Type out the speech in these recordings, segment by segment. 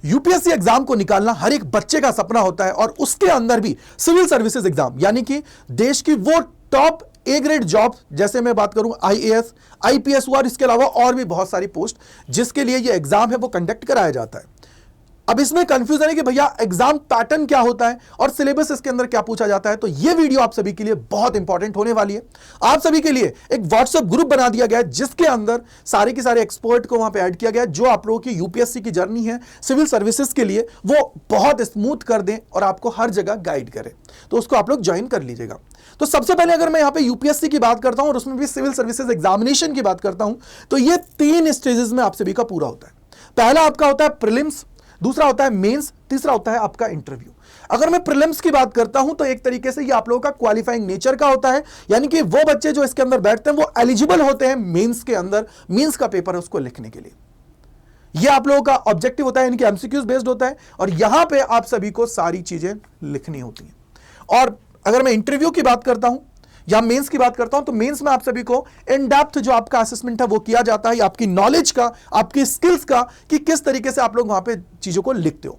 UPSC exam को निकालना हर एक बच्चे का सपना होता है, और उसके अंदर भी सिविल सर्विसेज एग्जाम यानी कि देश की वो टॉप ए ग्रेड जॉब, जैसे मैं बात करूं आईएएस, आईपीएस हुआ, और इसके अलावा और भी बहुत सारी पोस्ट जिसके लिए ये एग्जाम है वो कंडक्ट कराया जाता है। अब इसमें कंफ्यूजन है कि भैया एग्जाम पैटर्न क्या होता है और सिलेबस इसके अंदर क्या पूछा जाता है। तो ये वीडियो आप सभी के लिए बहुत इंपॉर्टेंट होने वाली है। आप सभी के लिए एक व्हाट्सएप ग्रुप बना दिया गया है जिसके अंदर सारे के सारे एक्सपर्ट को वहां पे ऐड किया गया है, जो आप लोगों की यूपीएससी की जर्नी है सिविल सर्विसेज के लिए वो बहुत स्मूथ कर दें और आपको हर जगह गाइड करें। तो उसको आप लोग ज्वाइन कर लीजिएगा। तो सबसे पहले अगर मैं यहां पे यूपीएससी की बात करता हूं और उसमें भी सिविल सर्विसेज एग्जामिनेशन की बात करता हूं, तो ये 3 स्टेजेस में आप सभी का पूरा होता है। पहला आपका होता है प्रीलिम्स, दूसरा होता है मेंस, तीसरा होता है आपका इंटरव्यू। अगर मैं प्रीलिम्स की बात करता हूं तो एक तरीके से ये आप लोगों का क्वालिफाइंग नेचर का होता है, यानी कि वो बच्चे जो इसके अंदर बैठते हैं वो एलिजिबल होते हैं मेंस के अंदर, मेंस का पेपर है उसको लिखने के लिए। ये आप लोगों का ऑब्जेक्टिव होता है, इनके एमसीक्यूज बेस्ड होता है, और यहां पे आप सभी को सारी चीजें लिखनी होती हैं। और अगर मैं इंटरव्यू की बात करता हूं या मेंस की बात करता हूं तो मेंस में आप सभी को इन डेप्थ जो आपका असेसमेंट है वो किया जाता है, आपकी नॉलेज का, आपकी स्किल्स का, कि किस तरीके से आप लोग वहां पे चीजों को लिखते हो।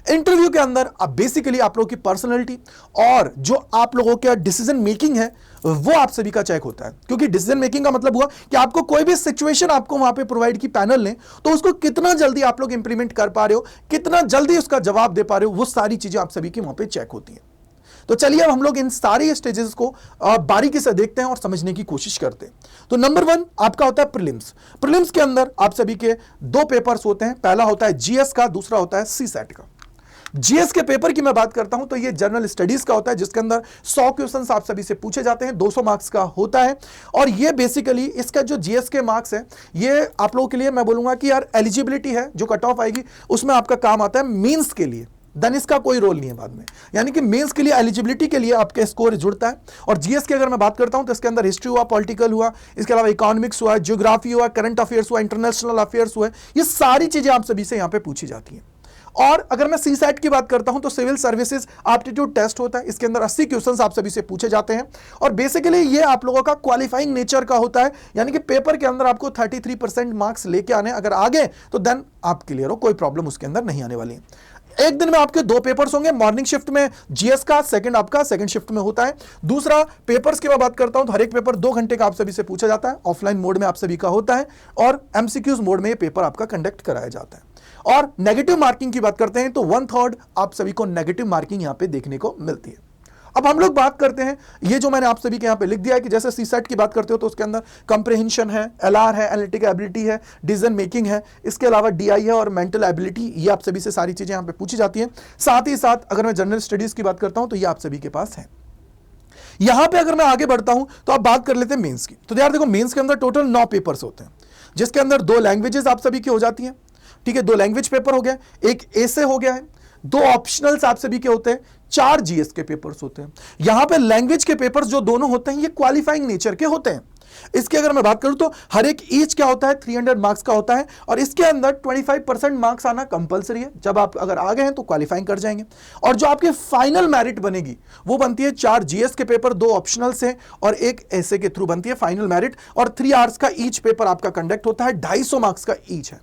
इंटरव्यू के अंदर आप बेसिकली आप लोगों की पर्सनैलिटी और जो आप लोगों का डिसीजन मेकिंग है वो आप सभी का चेक होता है, क्योंकि डिसीजन मेकिंग का मतलब हुआ कि आपको कोई भी सिचुएशन आपको वहां पे प्रोवाइड की पैनल ने, तो उसको कितना जल्दी आप लोग इंप्लीमेंट कर पा रहे हो, कितना जल्दी उसका जवाब दे पा रहे हो, वो सारी चीजें आप सभी की वहां पे चेक होती है। तो चलिए अब हम लोग इन सारे स्टेजेस को बारीकी से देखते हैं और समझने की कोशिश करते हैं। तो नंबर 1 आपका होता है प्रीलिम्स। प्रीलिम्स के अंदर आप सभी के 2 पेपर्स होते हैं, पहला होता है जीएस का, दूसरा होता है सीसैट का। जीएस के पेपर की मैं बात करता हूं तो ये जनरल स्टडीज का होता है, जिसके अंदर 100 क्वेश्चंस आप सभी से पूछे जाते हैं, 200 मार्क्स का होता है। और ये बेसिकली इसका जो जीएस के मार्क्स है ये आप लोगों के लिए मैं बोलूंगा कि यार एलिजिबिलिटी है, जो कट ऑफ आएगी उसमें आपका काम आता है मेंस के लिए, देन इसका कोई रोल नहीं है बाद में, यानी कि मेंस के लिए एलिजिबिलिटी के लिए आपके स्कोर जुड़ता है। और जीएस की अगर मैं बात करता हूं तो इसके अंदर हिस्ट्री हुआ, पॉलिटिकल हुआ, इसके अलावा इकोनॉमिक्स हुआ, ज्योग्राफी हुआ, करंट अफेयर्स हुआ, इंटरनेशनल अफेयर्स हुआ, ये सारी चीजें आप सभी से यहां पे पूछी जाती हैं। और अगर मैं सीसैट की बात करता हूं तो सिविल सर्विसेज एप्टीट्यूड टेस्ट होता है, इसके अंदर 80 क्वेश्चंस आप सभी से पूछे जाते हैं, और बेसिकली ये आप लोगों का क्वालिफाइंग नेचर का होता है, यानी कि पेपर के अंदर आपको 33% मार्क्स लेके आने, अगर आ गए तो देन आप क्लियर हो, कोई प्रॉब्लम उसके अंदर नहीं आने वाली है। एक दिन में आपके 2 पेपर्स होंगे, मॉर्निंग शिफ्ट में जीएस का, सेकंड आपका सेकंड शिफ्ट में होता है। दूसरा पेपर्स की मैं बात करता हूं तो हर एक पेपर 2 घंटे का आप सभी से पूछा जाता है, ऑफलाइन मोड में आप सभी का होता है, और एमसीक्यूज मोड में ये पेपर आपका कंडक्ट कराया जाता है। और नेगेटिव मार्किंग की बात करते हैं तो 1/3 आप सभी को नेगेटिव मार्किंग यहां पे देखने को मिलती है। अब हम लोग बात करते हैं, ये जो मैंने आप सभी के यहां पे लिख दिया है कि जैसे सीसैट की बात करते हो तो उसके अंदर कंप्रिहेंशन है, एलआर है, एनालिटिकल एबिलिटी है, डिसीजन मेकिंग है, इसके अलावा डीआई है और मेंटल एबिलिटी, ये आप सभी से सारी चीजें यहां पे पूछी जाती हैं। साथ ही साथ अगर मैं जनरल स्टडीज की बात करता हूं तो ये आप सभी के पास है। यहां पे अगर मैं आगे बढ़ता हूं तो आप बात कर लेते हैं मेंस की। तो यार देखो, मेंस के अंदर टोटल 9 पेपर्स होते हैं, जिसके अंदर 2 लैंग्वेजेस आप सभी की हो जाती हैं, ठीक है, 2 लैंग्वेज पेपर हो गया, एक एसे हो गया है, 2 ऑप्शनल्स आप सभी के होते हैं, 4 जीएस के पेपर्स होते हैं। यहां पे लैंग्वेज के पेपर्स जो दोनों होते हैं ये क्वालिफाइंग नेचर के होते हैं। इसकी अगर मैं बात करूं तो हर एक ईच क्या होता है, 300 मार्क्स का होता है, और इसके अंदर 25% मार्क्स आना कंपलसरी है। जब आप अगर आ गए हैं तो क्वालिफाइंग कर जाएंगे, और जो आपके फाइनल मेरिट बनेगी वो बनती है 4 जीएस के पेपर, 2 ऑप्शनल से और एक ऐसे के थ्रू बनती है फाइनल मेरिट, और 3 आवर्स का ईच पेपर आपका कंडक्ट होता है, 250 मार्क्स का ईच है।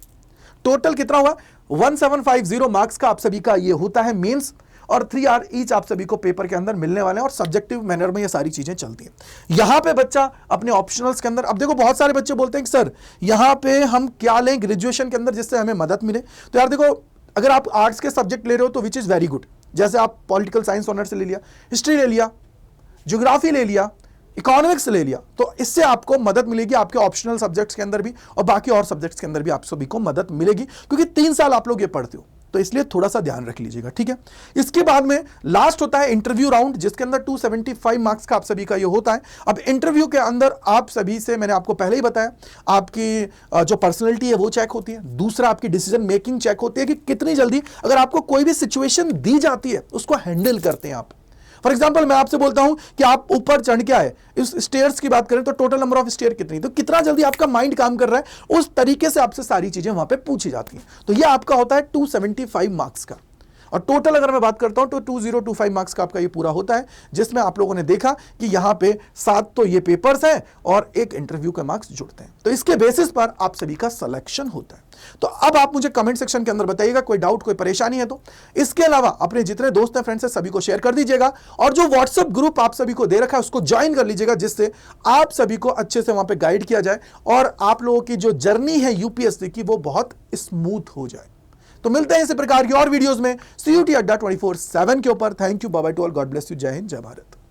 टोटल कितना हुआ, 1750 मार्क्स का आप सभी का ये होता है मेंस, और 3 आवर ईच आप सभी को पेपर के अंदर मिलने वाले हैं, और सब्जेक्टिव मैनर में ये सारी चीजें चलती हैं। यहां पे बच्चा अपने ऑप्शनल्स के अंदर, अब देखो बहुत सारे बच्चे बोलते हैं कि सर यहां पे हम क्या लें ग्रेजुएशन के अंदर जिससे हमें मदद मिले। तो यार देखो, अगर आप आर्ट्स के सब्जेक्ट ले रहे हो तो विच इज वेरी गुड, जैसे आप पॉलिटिकल साइंस ऑनर से ले लिया, हिस्ट्री ले लिया, ज्योग्राफी ले लिया, इकोनॉमिक्स ले लिया, तो इससे आपको मदद मिलेगी आपके ऑप्शनल सब्जेक्ट्स के अंदर भी, और बाकी और सब्जेक्ट्स के अंदर भी आप सभी को मदद मिलेगी, क्योंकि 3 साल आप लोग ये पढ़ते हो, तो इसलिए थोड़ा सा ध्यान रख लीजिएगा, ठीक है। इसके बाद में लास्ट होता है इंटरव्यू राउंड, जिसके अंदर 275 मार्क्स का आप सभी का ये होता है। अब इंटरव्यू के अंदर आप सभी से मैंने आपको पहले ही बताया, आपकी जो पर्सनैलिटी है वो चेक होती है, दूसरा आपकी डिसीजन मेकिंग चेक होती है कि कितनी जल्दी अगर आपको कोई भी सिचुएशन दी जाती है उसको हैंडल करते हैं आप। फॉर एग्जाम्पल मैं आपसे बोलता हूं कि आप ऊपर चढ़ के आए, इस स्टेयर्स की बात करें तो टोटल नंबर ऑफ स्टेयर कितनी, तो कितना जल्दी आपका माइंड काम कर रहा है, उस तरीके से आपसे सारी चीजें वहां पे पूछी जाती हैं। तो ये आपका होता है 275 मार्क्स का। और टोटल अगर मैं बात करता हूं तो 2025 मार्क्स का आपका ये पूरा होता है, जिसमें आप लोगों ने देखा कि यहां पे 7 तो ये पेपर्स हैं और एक इंटरव्यू के मार्क्स जुड़ते हैं। तो इसके बेसिस पर आप सभी का सिलेक्शन होता है। तो अब आप मुझे कमेंट सेक्शन के अंदर बताइएगा, कोई डाउट कोई परेशानी है तो। इसके अलावा अपने जितने दोस्त हैं फ्रेंड्स हैं सभी को शेयर कर दीजिएगा, और जो व्हाट्सएप ग्रुप आप सभी को दे रखा है उसको ज्वाइन कर लीजिएगा, जिससे आप सभी को अच्छे से वहां पे गाइड किया जाए और आप लोगों की जो जर्नी है यूपीएससी की वो बहुत स्मूथ हो जाए। तो मिलते हैं इसी प्रकार की और वीडियोस में CUET अड्डा 24/7 के ऊपर। Thank you, bye bye to all, God bless you, जय हिंद, जय भारत।